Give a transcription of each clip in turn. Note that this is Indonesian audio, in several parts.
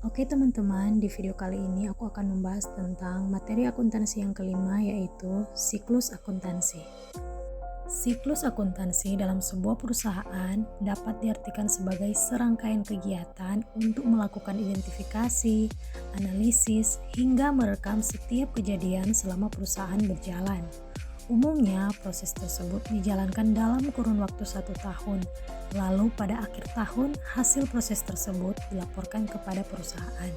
Oke teman-teman, di video kali ini aku akan membahas tentang materi akuntansi yang kelima, yaitu siklus akuntansi. Siklus akuntansi dalam sebuah perusahaan dapat diartikan sebagai serangkaian kegiatan untuk melakukan identifikasi, analisis, hingga merekam setiap kejadian selama perusahaan berjalan. Umumnya, proses tersebut dijalankan dalam kurun waktu 1 tahun. Lalu pada akhir tahun, hasil proses tersebut dilaporkan kepada perusahaan.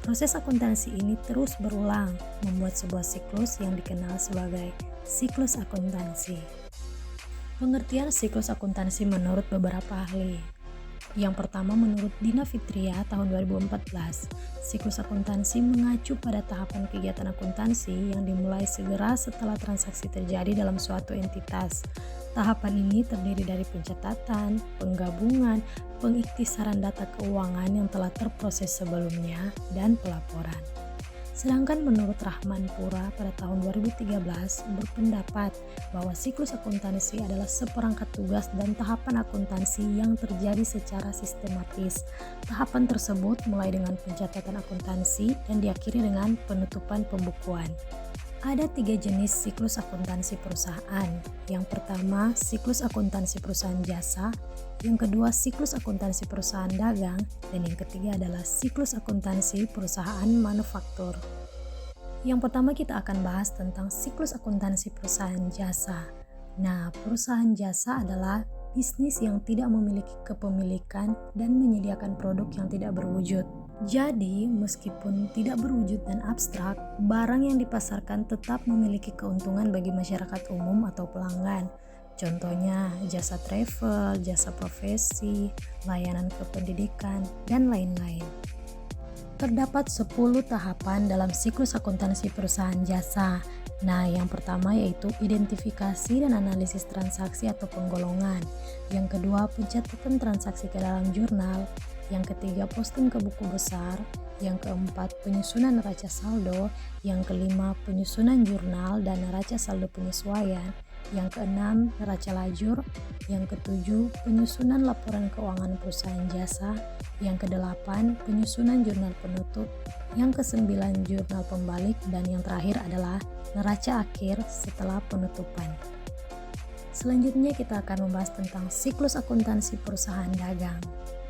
Proses akuntansi ini terus berulang, membuat sebuah siklus yang dikenal sebagai siklus akuntansi. Pengertian siklus akuntansi menurut beberapa ahli. Yang pertama, menurut Dina Fitria tahun 2014, siklus akuntansi mengacu pada tahapan kegiatan akuntansi yang dimulai segera setelah transaksi terjadi dalam suatu entitas. Tahapan ini terdiri dari pencatatan, penggabungan, pengiktisaran data keuangan yang telah terproses sebelumnya, dan pelaporan. Sedangkan menurut Rahman Pura pada tahun 2013 berpendapat bahwa siklus akuntansi adalah seperangkat tugas dan tahapan akuntansi yang terjadi secara sistematis. Tahapan tersebut mulai dengan pencatatan akuntansi dan diakhiri dengan penutupan pembukuan. Ada 3 jenis siklus akuntansi perusahaan. Yang pertama, siklus akuntansi perusahaan jasa. Yang kedua, siklus akuntansi perusahaan dagang. Dan yang ketiga adalah siklus akuntansi perusahaan manufaktur. Yang pertama kita akan bahas tentang siklus akuntansi perusahaan jasa. Nah, perusahaan jasa adalah bisnis yang tidak memiliki kepemilikan dan menyediakan produk yang tidak berwujud. Jadi, meskipun tidak berwujud dan abstrak, barang yang dipasarkan tetap memiliki keuntungan bagi masyarakat umum atau pelanggan. Contohnya, jasa travel, jasa profesi, layanan kependidikan, dan lain-lain. Terdapat 10 tahapan dalam siklus akuntansi perusahaan jasa. Nah, yang pertama yaitu identifikasi dan analisis transaksi atau penggolongan. Yang kedua, pencatatan transaksi ke dalam jurnal. Yang ketiga, posting ke buku besar. Yang keempat, penyusunan neraca saldo. Yang kelima, penyusunan jurnal dan neraca saldo penyesuaian. Yang keenam, neraca lajur. Yang ketujuh, penyusunan laporan keuangan perusahaan jasa. Yang kedelapan, penyusunan jurnal penutup. Yang kesembilan, jurnal pembalik. Dan yang terakhir adalah neraca akhir setelah penutupan. Selanjutnya kita akan membahas tentang siklus akuntansi perusahaan dagang.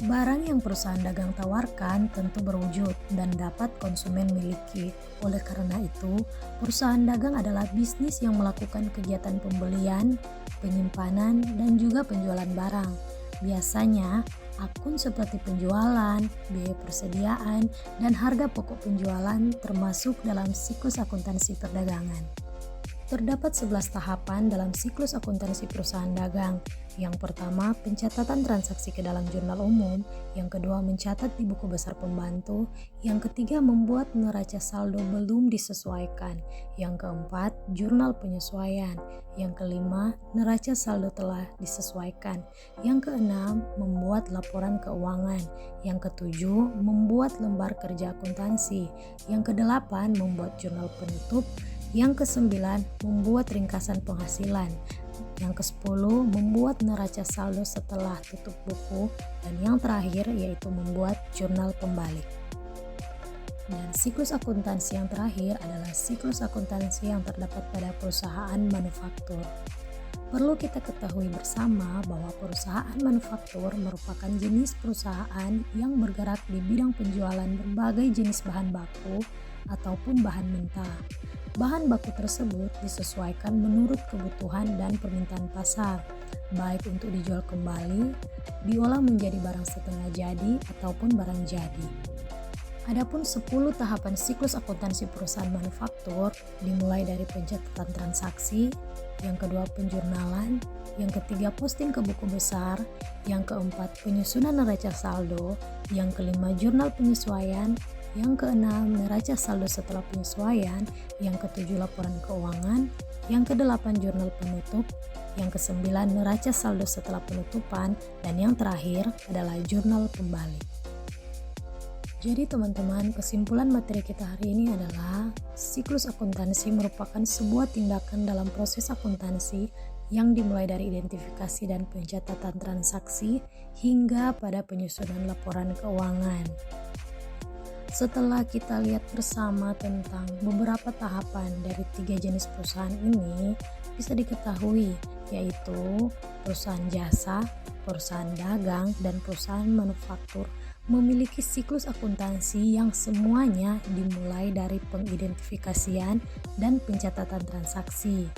Barang yang perusahaan dagang tawarkan tentu berwujud dan dapat konsumen miliki. Oleh karena itu, perusahaan dagang adalah bisnis yang melakukan kegiatan pembelian, penyimpanan, dan juga penjualan barang. Biasanya, akun seperti penjualan, biaya persediaan, dan harga pokok penjualan termasuk dalam siklus akuntansi perdagangan. Terdapat 11 tahapan dalam siklus akuntansi perusahaan dagang. Yang pertama, pencatatan transaksi ke dalam jurnal umum. Yang kedua, mencatat di buku besar pembantu. Yang ketiga, membuat neraca saldo belum disesuaikan. Yang keempat, jurnal penyesuaian. Yang kelima, neraca saldo telah disesuaikan. Yang keenam, membuat laporan keuangan. Yang ketujuh, membuat lembar kerja akuntansi. Yang kedelapan, membuat jurnal penutup. Yang kesembilan, membuat ringkasan penghasilan. Yang kesepuluh, membuat neraca saldo setelah tutup buku. Dan yang terakhir yaitu membuat jurnal pembalik. Dan siklus akuntansi yang terakhir adalah siklus akuntansi yang terdapat pada perusahaan manufaktur. Perlu kita ketahui bersama bahwa perusahaan manufaktur merupakan jenis perusahaan yang bergerak di bidang penjualan berbagai jenis bahan baku ataupun bahan mentah. Bahan baku tersebut disesuaikan menurut kebutuhan dan permintaan pasar, baik untuk dijual kembali, diolah menjadi barang setengah jadi, ataupun barang jadi. Adapun 10 tahapan siklus akuntansi perusahaan manufaktur dimulai dari pencatatan transaksi, yang kedua penjurnalan, yang ketiga posting ke buku besar, yang keempat penyusunan neraca saldo, yang kelima jurnal penyesuaian, yang keenam neraca saldo setelah penyesuaian, yang ketujuh laporan keuangan, yang kedelapan jurnal penutup, yang kesembilan neraca saldo setelah penutupan, dan yang terakhir adalah jurnal pembalik. Jadi teman-teman, kesimpulan materi kita hari ini adalah siklus akuntansi merupakan sebuah tindakan dalam proses akuntansi yang dimulai dari identifikasi dan pencatatan transaksi hingga pada penyusunan laporan keuangan. Setelah kita lihat bersama tentang beberapa tahapan dari 3 jenis perusahaan ini, bisa diketahui yaitu perusahaan jasa, perusahaan dagang, dan perusahaan manufaktur memiliki siklus akuntansi yang semuanya dimulai dari pengidentifikasian dan pencatatan transaksi,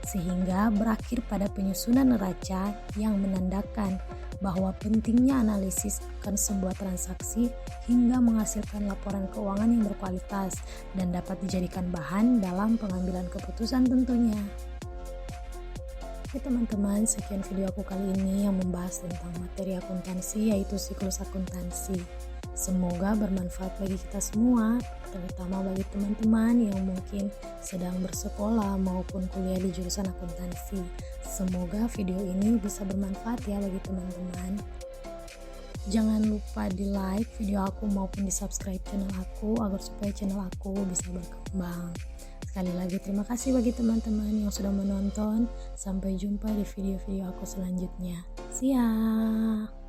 sehingga berakhir pada penyusunan neraca yang menandakan bahwa pentingnya analisis akan sebuah transaksi hingga menghasilkan laporan keuangan yang berkualitas dan dapat dijadikan bahan dalam pengambilan keputusan tentunya. Oke teman-teman, sekian video aku kali ini yang membahas tentang materi akuntansi yaitu siklus akuntansi. Semoga bermanfaat bagi kita semua, terutama bagi teman-teman yang mungkin sedang bersekolah maupun kuliah di jurusan akuntansi. Semoga video ini bisa bermanfaat ya bagi teman-teman. Jangan lupa di like video aku maupun di subscribe channel aku agar supaya channel aku bisa berkembang. Sekali lagi terima kasih bagi teman-teman yang sudah menonton. Sampai jumpa di video-video aku selanjutnya. See ya!